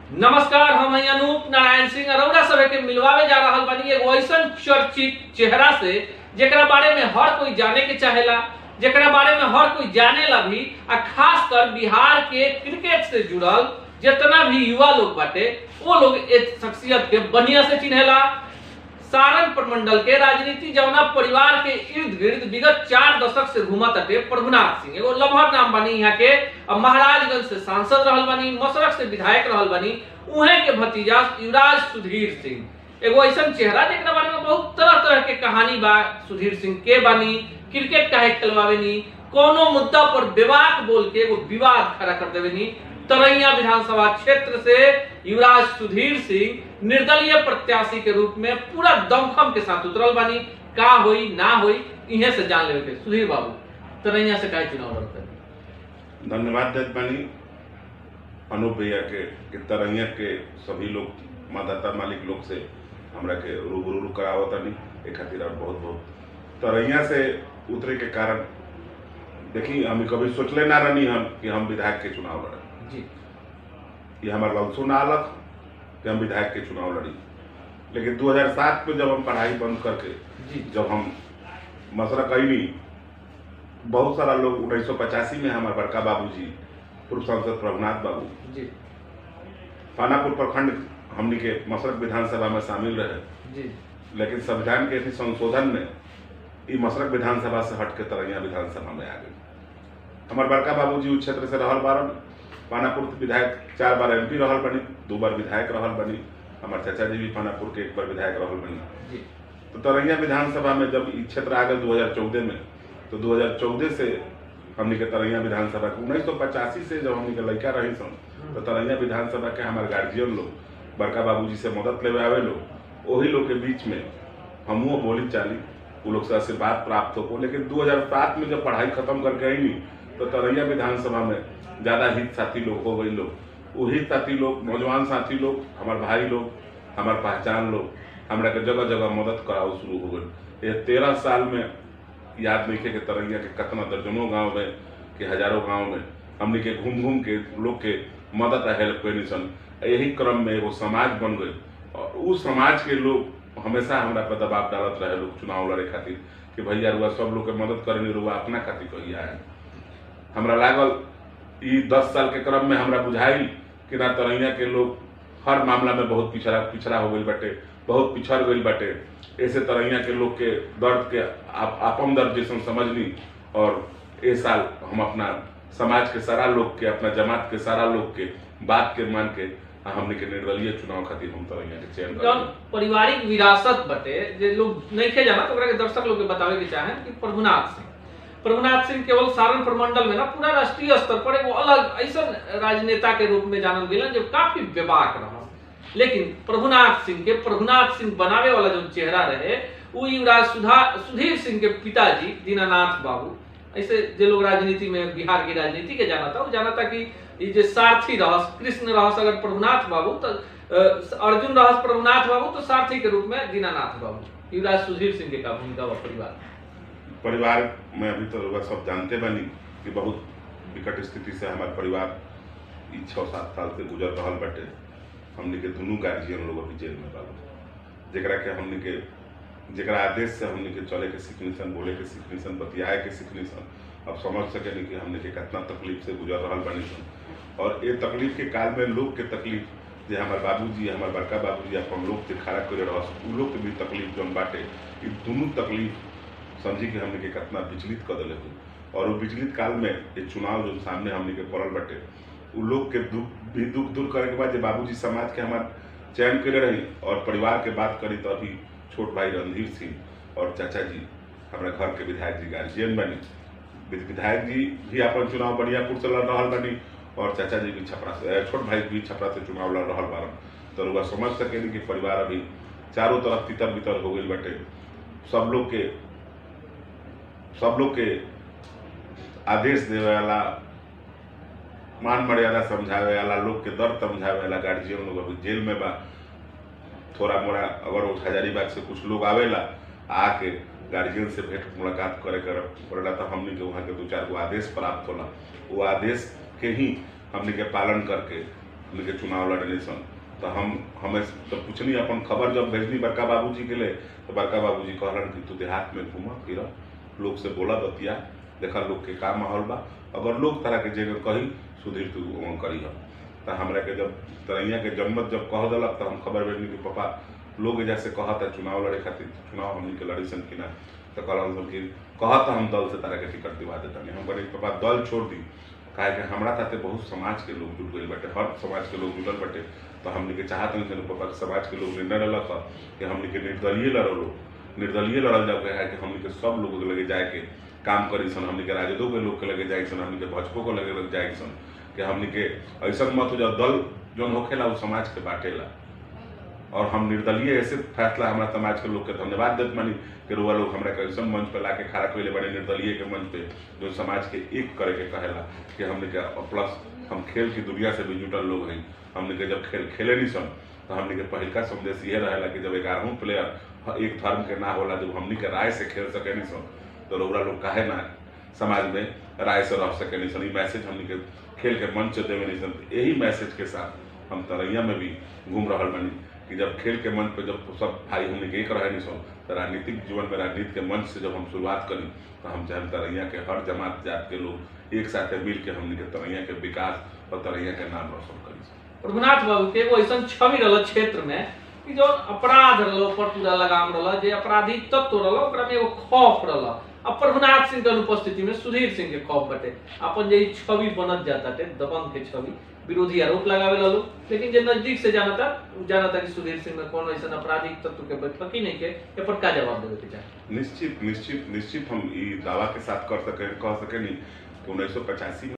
नमस्कार, हम हैं अनूप नारायण सिंह। अरोड़ा सभे के मिलवावे जा रहा बानी एगो ऐसन चर्चित चेहरा से जेकरा बारे में हर कोई जाने के चाहेला, जेकरा बारे में हर कोई जानेला भी। खास कर बिहार के क्रिकेट से जुड़ल जितना भी युवा लोग बाटे वो लोग इस शख्सियत के बढ़िया से चिन्हेला। सारण प्रमंडल के राजनीति जौना परिवार के इर्द गिर्द विगत 4 दशक से घूमत अटे प्रभुनाथ सिंह एगो लम्हर नाम बनी। यहाँ के महाराजगंज से सांसद रहल बनी, मसरख से विधायक रहल बनी। उहे के भतीजा युवराज सुधीर सिंह एगो ऐसा चेहरा जेकरा बारे में बहुत तरह तरह के कहानी बा। सुधीर सिंह के बानी, क्रिकेट काहे खेलवावेनी, कोनो मुद्दा पर बेबाक बोल के एगो विवाद खड़ा कर देवेनी। तरैया विधानसभा क्षेत्र से युवराज सुधीर सिंह निर्दलीय प्रत्याशी के रूप में पूरा दमखम के साथ उतरल बानी। का होई ना होई इहे से जान लेवे के। सुधीर बाबू, तरैया से काहे चुनाव लड़ते? धन्यवाद देत बानी अनूप भैया के तरैया के सभी लोग मतदाता मालिक लोग से हमरा के रूबरू करावतनी ए खातिर और बहुत बहुत तरैया से उतरे के कारण देखी हम कभी सोचले ना रहनी हम कि हम विधायक के चुनाव लड़े जी। ये हमारा ललसो ना अलग कि हम विधायक के चुनाव लड़ी। लेकिन 2007 में जब हम पढ़ाई बंद करके जब हम मसरख अईनी, बहुत सारा लोग 1985 में हमारे बड़का बाबूजी पूर्व सांसद प्रभुनाथ बाबू जी पानापुर प्रखंड हमनी के मसरख विधानसभा में शामिल रहे जी। लेकिन संविधान के संशोधन में ये मसरख विधानसभा से हट के तरैया विधानसभा में आ गई। हमारे बड़का बाबूजी उस क्षेत्र से रहल बारन, पानापुर विधायक 4 बार MP रहल बनी, 2 बार विधायक रहल बनी। हमारे चाचा जी भी पानापुर के 1 बार विधायक रहल बनी। तो तरैया विधानसभा में जब ये क्षेत्र आ गए 2014 में, तो 2014 से हमनी के तरैया विधानसभा के 1985 से जब हमनी के लड़का रही सन तो तरैया विधानसभा के हमारे गार्जियन लोग बड़का बाबूजी से मदद लेवे आवे लोग, वही लोग के बीच में हमू बोली चाली, वो लोग से आशीर्वाद प्राप्त हो। लेकिन 2007 में जब पढ़ाई खत्म करके आई तो तरैया विधानसभा में ज़्यादा हित साथी लोग हो गई लोग, वही साथी लोग, नौजवान साथी लोग, हमारे भाई लोग, हमारे पहचान लोग हमरा के जगह जगह मदद कराओ शुरू हो गई। ये 13 साल में याद नहीं के तरैया के कितना दर्जनों गांव में कि हजारों गांव में हमने के घूम घूम के लोग के मदद हेल्प करनी सन। यही क्रम में एगो समाज बन गए और उस समाज के लोग हमेशा हमरा पर दबाव डालत रहे लोग चुनाव लड़े खातिर कि भैया रुआ सब लोग के मदद करनी, रुआ अपना खातिर कहिया है। हमरा लागल 10 साल के क्रम में हमरा बुझाई कि ना तरैया के लोग हर मामला में बहुत पिछड़ा हो गई बाटे, बहुत पिछड़ गई बाटे। ऐसे तरैया के लोग के दर्द के आपम दर्द जैसे समझनी और ए साल हम अपना समाज के सारा लोग के, अपना जमात के सारा लोग के बात के मान के हमने के निर्दलीय चुनाव खातिर हम तरैया के चयन कर। पारिवारिक विरासत बटे जे लोग नहीं खे जाना तो ओकरा के दर्शक लोग के बतावे के चाहे कि प्रभुनाथ सिंह केवल सारण प्रमंडल में ना पूरा राष्ट्रीय स्तर पर एगो अलग ऐसा राजनेता के रूप में जानल गेलन जो काफी बेबाक रहा। लेकिन प्रभुनाथ सिंह बनावे वाला जो चेहरा रहे वो युवराज सुधीर सिंह के पिताजी दीनानाथ बाबू। ऐसे जो लोग राजनीति में बिहार की राजनीति के जाना था वो जाना था कि ये जो सारथी रहस, कृष्ण रहस अगर प्रभुनाथ बाबू तो अर्जुन रहस प्रभुनाथ बाबू तो सारथी के रूप में दीनानाथ बाबू। युवराज सुधीर सिंह के का भूमिका व परिवार में अभी तो लोग सब जानते बनी कि बहुत विकट स्थिति से हमारे परिवार 6-7 साल से गुजर रहा बटे। हमने के दोनों गार्जियन लोग अभी जेल में बाबू, जरा के हमने के जरा आदेश से हमने के चले के सीखनी सन, बोले के सीखनी सन, बतियाए के सीखनी सन। अब समझ सके नहीं कि हमने के कितना तकलीफ से गुजर रहा बनी सन। और ये तकलीफ के काल में लोग के तकलीफ जो हमारे बाबूजी, हमारे बड़का बाबूजी अपन लोग के खड़ा कर रहा उ लोग के भी तकलीफ जो बाटे, ये दोनों तकलीफ समझी कि हमने के कितना विचलित कर दिले हो। और वो विचलित काल में ये चुनाव जो सामने हमने के पड़ल बटे उ लोग के दुख दूर करे के बाद जो बाबूजी समाज के हमारे चयन करे रही। और परिवार के बात करी तो अभी छोट भाई रणधीर सिंह और चाचा जी हमारे घर के विधायक जी गार्जियन बनी। विधायक जी भी अपन चुनाव बनियापुर से लड़ रहा बनी और चाचा जी भी छपरा से, छोट भाई भी छपरा से चुनाव लड़ रहा बारन। तो लोग समझ सके कि परिवार अभी चारों तरफ तितर बितर हो गई बटे। सब लोग के आदेश देवे वाला, मान मर्यादा समझावे वाला, लोग के दर्द समझावे वाला गार्जियन लोग अभी जेल में बा। थोड़ा मोड़ा अगर हजारीबाग से कुछ लोग आवेला आके गार्जियन से भेंट मुलाकात करेला तो हमने के वहाँ के 2-4 गो आदेश प्राप्त होला। वो आदेश के ही हमने के पालन करके उनके चुनाव लड़ने सन। तो हमें तो पूछनी अपन खबर जब भेजनी बड़का बाबूजी के लिए, तो बड़का बाबूजी कहलन कि तू देहात में घूम फिर, लोग से बोला बतिया, देखा लोग के का माहौल बा, अगर लोग तरह के जगह कही सुधीर तू करी हम। तो हमरा के जब तरैया के जन्मत जब कह दिलक तो हम खबर भेजनी कि पापा लोग जैसे कहता चुनाव लड़े खातिर, चुनाव हमनी के लड़ी सन कि ना। तो कहलन कि कहता हम दल से तरह के टिकट दिवा देता। हम कहनी पापा दल छोड़ दी, काहे कि हमरा ताते बहुत समाज के लोग जुट गए बाटे, हर समाज के लोग जुटल बाटे। तो हमनी के चाहत नहीं पापा समाज के लोग निर्णय लड़क कि हमनी के निर्दलीय लड़लो, निर्दलीय लड़ल जाओ है कि हमनी के सब लोग लगे जाए के काम करी सन, हमनी के राजदों के लोग के लगे जाए सन, हमनी के भाजपा को लगे जाए सन, कि हमनी के ऐसा मत हो जाओ दल जो होखेला वो समाज के बाटेला। और हम निर्दलीय ऐसे फैसला हमारा समाज के लोग के धन्यवाद देते मानी कि रुआ लोग हमरा के ऐसा मंच पे लाके खड़ा कैले बड़े निर्दलीय के मंच पे जो समाज के एक करे के कहेला कि हमने के प्लस हम खेल की दुनिया से भी जुटल लोग हैं। हमने के जब खेल खेले नहीं सन तो हमने के पहला संदेश ये रहेला कि जब 11वां प्लेयर एक धर्म के ना होला, जब हमने के राय से खेल सके नहीं सन तो रउरा लोग काहे ना समाज में राय से रह सके नहीं सन। ये मैसेज हमने के खेल के मंच से देवे नहीं सन। यही मैसेज के साथ हम तरैया में भी घूम रहा बनी कि जब खेल के मंच पे जब सब भाई हमने के एक रहे नहीं सन, तो राजनीतिक जीवन में राजनीति के मंच से जब हम शुरुआत करी तो हम चाहे तरैया के हर जमात जात के लोग एक साथ मिल के हमने के तरैया के विकास और तरैया के नाम रोशन करी। रघुनाथ बाबू के एगो ऐसा छवि रहा क्षेत्र में कि जो अपराध रहा पर पूरा लगाम रहा, जो अपराधी तत्व रहा ओकरा में एगो खौफ रहा। अब प्रभुनाथ सिंह के अनुपस्थिति में सुधीर सिंह के खौफ बटे अपन जे छवि बनत जाता टे दबंग के छवि, विरोधी आरोप लगावे ला लोग, लेकिन जो नजदीक से जानता कि सुधीर सिंह में कौन ऐसा आपराधिक तत्व के बैठकी नहीं के, ये पर का जवाब देवे के चाहे? निश्चित निश्चित निश्चित हम ये दावा के साथ कह सके नहीं कि 1985 में